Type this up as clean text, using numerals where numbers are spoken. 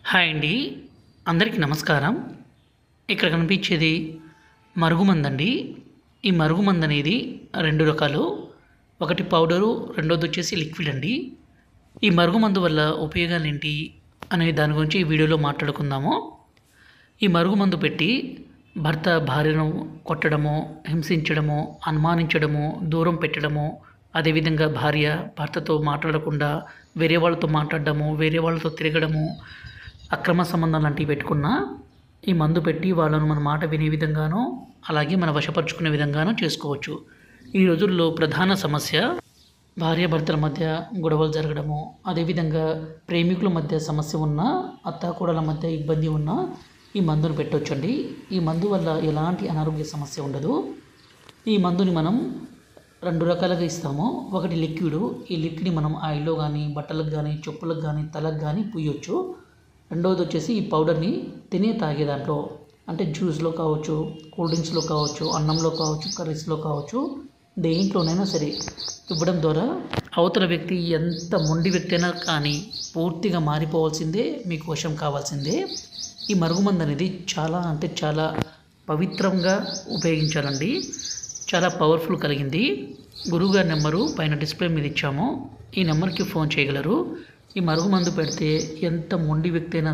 Hi అండి. అందరికీ నమస్కారం. ఇక్కడ కనిపించేది మరుగుమందండి. ఈ మరుగుమందు అనేది 2 రకాలు. ఒకటి పౌడరు, రెండోది వచ్చేసి లిక్విడ్ అండి. ఈ మరుగుమందు వల్ల ఉపయోగాలేంటి అనే దాని గురించి ఈ వీడియోలో మాట్లాడుకుందాము. ఈ మరుగుమందు పెట్టి భర్త భార్యను కొట్టడము, హింసించడము, అనుమానించడము, దూరం పెట్టడము, అదేవిధంగా భార్య భర్తతో మాట్లాడకుండా వేరే వాళ్ళతో మాట్లాడడము, వేరే వాళ్ళతో తిరగడము, అక్రమ సంబంధం లాంటివి పెట్టుకున్న ఈ మందు పెట్టి వాళ్ళను మన మాట వినే విధంగానో అలాగే మన వశపరుచుకునే విధంగానో చేసుకోవచ్చు. ఈ రోజుల్లో ప్రధాన సమస్య భార్యాభర్తల మధ్య గొడవలు జరగడము, అదేవిధంగా ప్రేమికుల మధ్య సమస్య ఉన్నా, అత్తాకోడల మధ్య ఇబ్బంది ఉన్నా ఈ మందును పెట్టొచ్చండి. ఈ మందు వల్ల ఎలాంటి అనారోగ్య సమస్య ఉండదు. ఈ మందుని మనం 2 రకాలుగా ఇస్తాము. ఒకటి లిక్విడ్. ఈ లిక్విడ్ని మనం ఆయిల్లో కానీ, బట్టలకు కానీ, చెప్పులకు కానీ, తలకు కానీ పూయొచ్చు. రెండవది వచ్చేసి ఈ పౌడర్ని తాగే దాంట్లో, అంటే జ్యూస్లో కావచ్చు, కూల్ డ్రింక్స్లో కావచ్చు, అన్నంలో కావచ్చు, కర్రీస్లో కావచ్చు, దేంట్లోనైనా సరే ఇవ్వడం ద్వారా అవతల వ్యక్తి ఎంత మొండి వ్యక్తి అయినా కానీ పూర్తిగా మారిపోవాల్సిందే, మీకు వశం కావాల్సిందే. ఈ మరుగుమందు అనేది చాలా అంటే చాలా పవిత్రంగా ఉపయోగించాలండి. చాలా పవర్ఫుల్ కలిగింది. గురువుగారి నెంబరు పైన డిస్ప్లే మీద ఇచ్చాము. ఈ నెంబర్కి ఫోన్ చేయగలరు. ఈ మరుగుమందు పెడితే ఎంత మొండి వ్యక్తి అయినా